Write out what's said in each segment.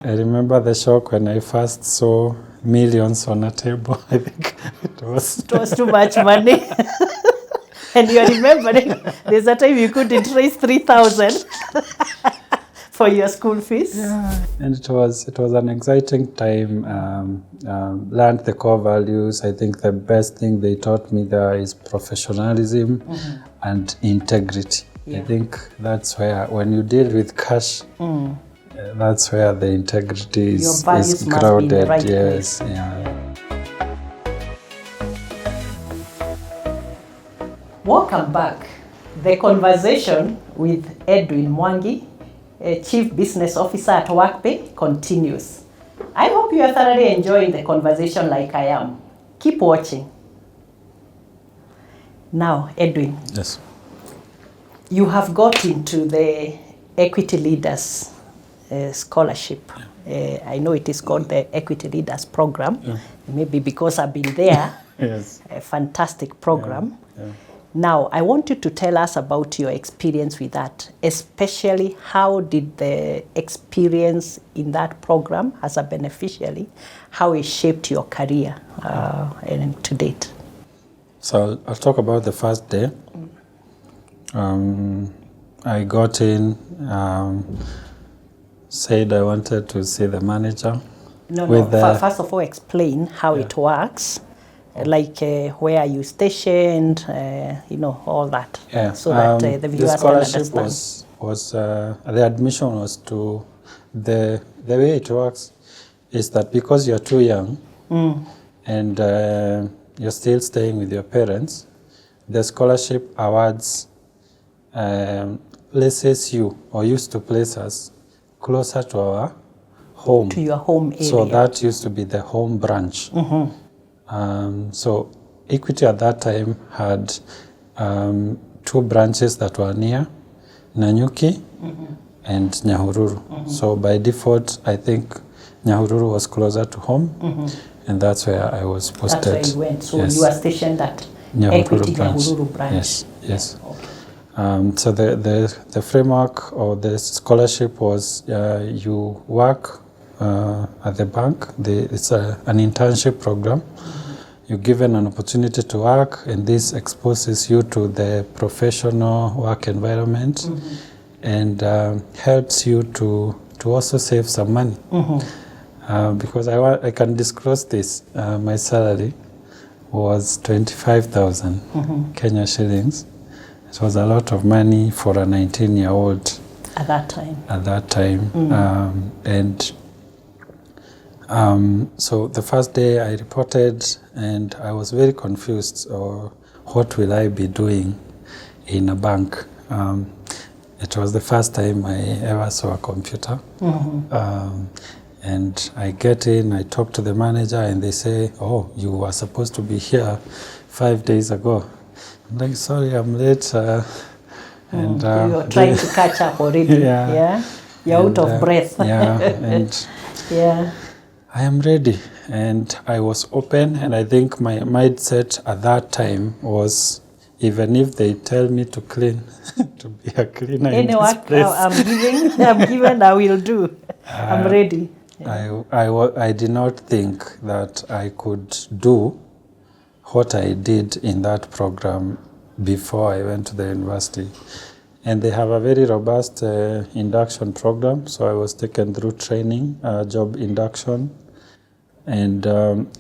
I remember the shock when I first saw millions on a table. I think it was too much money. And you're remembering there's a time you couldn't raise 3,000 for your school fees. Yeah, and it was an exciting time. Learned the core values. I think the best thing they taught me there is professionalism and integrity. Yeah. I think that's where, when you deal with cash, that's where the integrity is grounded. Be in the right yes, place. Yeah. Welcome back. The conversation with Edwin Mangi, Chief Business Officer at WorkP, continues. I hope you are thoroughly enjoying the conversation like I am. Keep watching. Now, Edwin. Yes. You have got into the Equity Leaders Scholarship. Yeah. I know it is called the Equity Leaders Program. Yeah. Maybe because I've been there. Yes. A fantastic program. Yeah. Yeah. Now, I want you to tell us about your experience with that, especially how did the experience in that program as a beneficiary, how it shaped your career and to date. So I'll talk about the first day. I got in, said I wanted to see the manager. First of all, explain how it works. Like where are you stationed, all that. Yeah. So that the viewers can understand. The admission was to, the way it works is that because you're too young and you're still staying with your parents, the scholarship awards places you, or used to place us, closer to our home. To your home area. So that used to be the home branch. So Equity at that time had two branches that were near Nanyuki and Nyahururu. So by default, I think Nyahururu was closer to home, and that's where I was posted. That's where you went. So yes. You were stationed at Equity Nyahururu branch. Yes, yes. Yeah, okay. So the framework or the scholarship was you work at the bank. It's an internship program. You're given an opportunity to work, and this exposes you to the professional work environment and helps you to also save some money. Because I can disclose this. My salary was 25,000 Kenya shillings. It was a lot of money for a 19-year-old. At that time. So the first day I reported, and I was very confused, or what will I be doing in a bank? It was the first time I ever saw a computer. And I get in, I talk to the manager, and they say, oh, you were supposed to be here 5 days ago. I'm like, sorry, I'm late. And you're trying to catch up already. Yeah. You're out of breath. And yeah. I am ready, and I was open, and I think my mindset at that time was, even if they tell me to clean, to be a cleaner in this place. I'm given, I will do. I'm ready. Yeah. I did not think that I could do what I did in that program before I went to the university. And they have a very robust induction program. So I was taken through training, job induction. And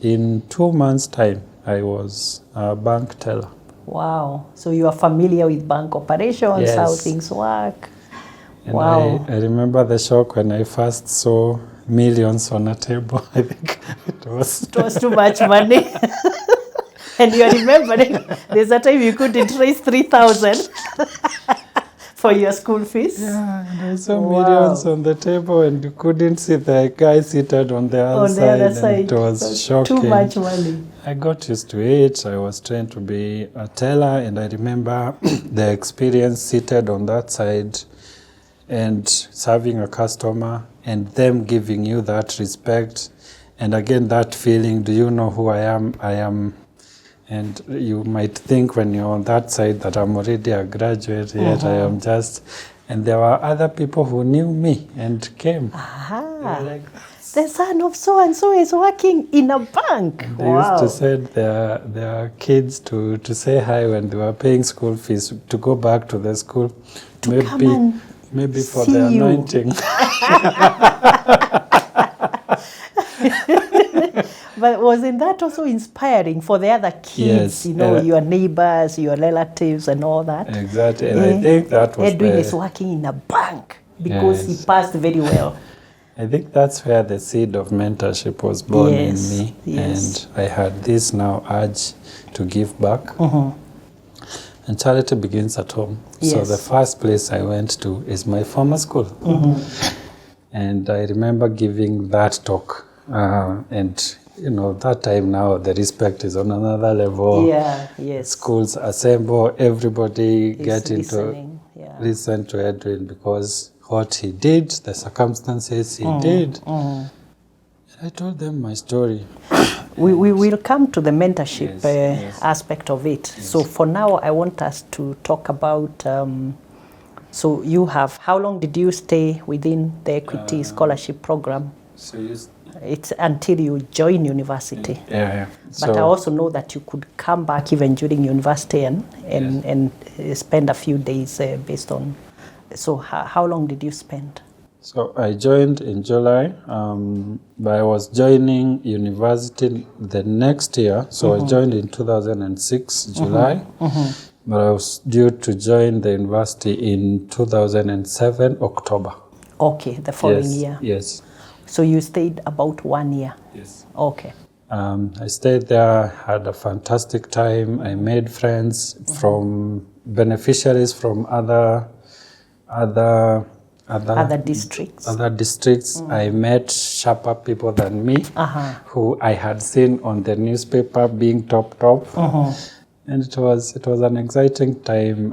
in 2 months' time, I was a bank teller. Wow. So you are familiar with bank operations, yes. How things work. And wow. I remember the shock when I first saw millions on a table. I think it was too much money. And you're remembering there's a time you couldn't raise 3,000 for your school fees. Yeah, and I saw millions on the table, and you couldn't see the guy seated on the other side. It was shocking. Too much money. I got used to it. I was trained to be a teller, and I remember the experience seated on that side and serving a customer, and them giving you that respect. And again, that feeling, do you know who I am? I am. And you might think when you're on that side that I'm already a graduate, yet I am just, And there were other people who knew me and came. Aha. They were like, The son of so and so is working in a bank. they used to send their kids to say hi when they were paying school fees to go back to the school. To come and maybe for see the you. anointing. But wasn't that also inspiring for the other kids, Yes, your neighbors, your relatives and all that? Exactly. And I think that was Edwin is working in a bank because Yes. he passed very well. I think that's where the seed of mentorship was born in Yes, me. yes. And I had this now urge to give back. And charity begins at home. So Yes. the first place I went to is my former school. And I remember giving that talk. And, that time now the respect is on another level. Yeah, yes. Schools assemble, everybody He's get listening, yeah. listen to Edwin because what he did, the circumstances he did. And I told them my story. We will come to the mentorship Yes. aspect of it. So for now, I want us to talk about, so how long did you stay within the Equity Scholarship Program? So It's until you join university. yeah. But I also know that you could come back even during university and spend a few days based on. So how long did you spend? So I joined in July, but I was joining university the next year. So I joined in 2006, July, but I was due to join the university in 2007, October. Okay, the following year. Yes. So you stayed about 1 year? Yes. Okay. I stayed there, had a fantastic time. I made friends from beneficiaries from other districts. Other districts. I met sharper people than me, who I had seen on the newspaper being top. And it was an exciting time.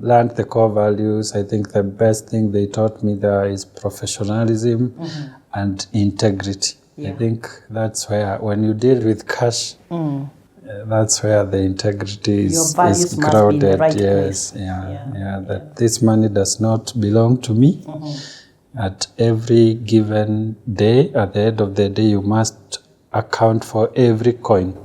Learned the core values. I think the best thing they taught me there is professionalism and integrity. Yeah. I think that's where, when you deal with cash, that's where the integrity is values must grounded. be in the right Yes, place. that this money does not belong to me. At every given day, at the end of the day, you must account for every coin.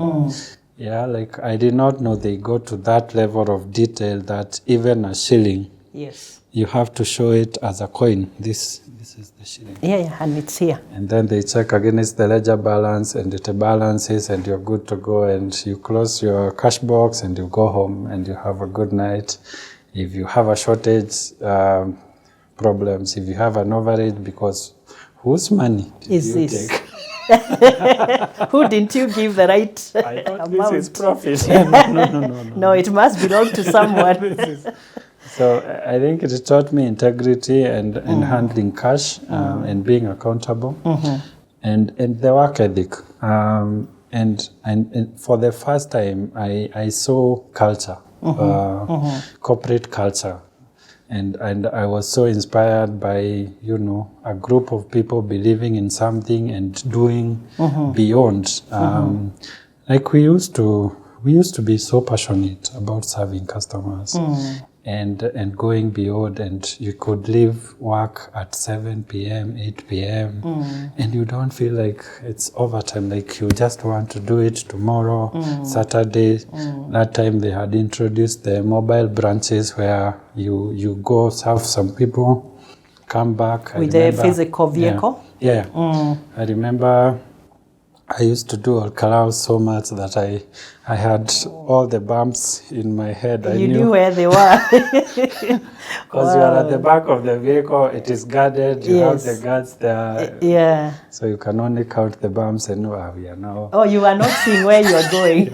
Yeah, like I did not know they go to that level of detail that even a shilling, Yes. you have to show it as a coin. This is the shilling. Yeah, and it's here. And then they check against the ledger balance and it balances and you're good to go and you close your cash box and you go home and you have a good night. If you have a shortage, problems, if you have an overage, because whose money did Is you this? take? Who didn't you give the right I thought amount? this is profit. No. No, it must belong to someone. So I think it taught me integrity and handling cash and being accountable and the work ethic. And for the first time, I saw culture, corporate culture. And I was so inspired by, a group of people believing in something and doing beyond. Like we used to be so passionate about serving customers and going beyond, and you could leave work at 7 p.m., 8 p.m. And you don't feel like it's overtime, like you just want to do it tomorrow, Saturday. That time they had introduced the mobile branches where you go serve some people, come back. With a physical vehicle? Yeah. I remember I used to do Alcalao so much that I had all the bumps in my head. You knew where they were. Because you are at the back of the vehicle, it is guarded, you have the guards there. Yeah. So you can only count the bumps and know we are now. Oh, you are not seeing where you are going.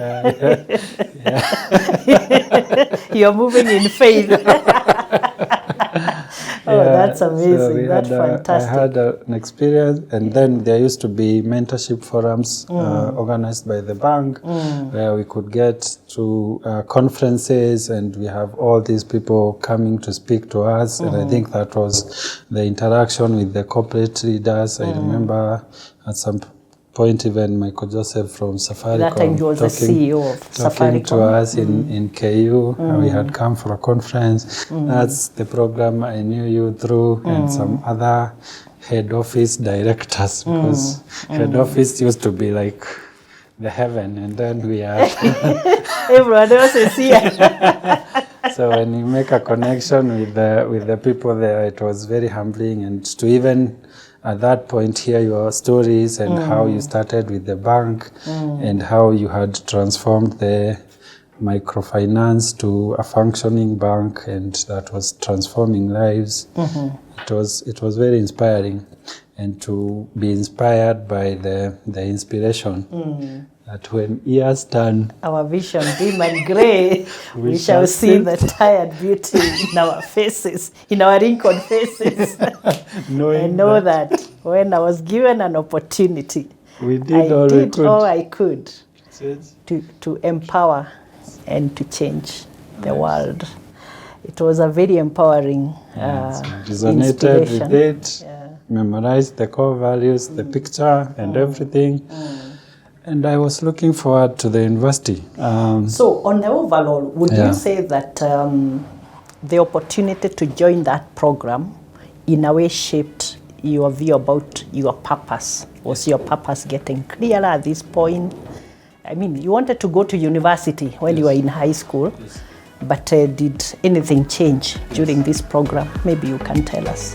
You're moving in faith. That's amazing. That's fantastic. I had an experience, and then there used to be mentorship forums organized by the bank where we could get to conferences, and we have all these people coming to speak to us. And I think that was the interaction with the corporate leaders. I remember at some point, even Michael Joseph from Safaricom. That time he was the CEO of talking Safaricom. to us in KU. We had come for a conference. That's the program I knew you through, and some other head office directors, because head office used to be like the heaven, and then we are everyone else is here. so when you make a connection with the people there, it was very humbling, and to even at that point hear your stories and how you started with the bank and how you had transformed the microfinance to a functioning bank, and that was transforming lives. It was very inspiring, and to be inspired by the inspiration that when years turn, our vision dim and grey, we shall see the tired beauty in our faces, in our wrinkled faces. I know that when I was given an opportunity, we did all I could to empower and to change the world. It was a very empowering resonated with it, memorized the core values, the picture and everything. And I was looking forward to the university. So on the overall, would you say that the opportunity to join that program in a way shaped your view about your purpose? Was your purpose getting clearer at this point? I mean, you wanted to go to university when you were in high school, but did anything change during this program? Maybe you can tell us.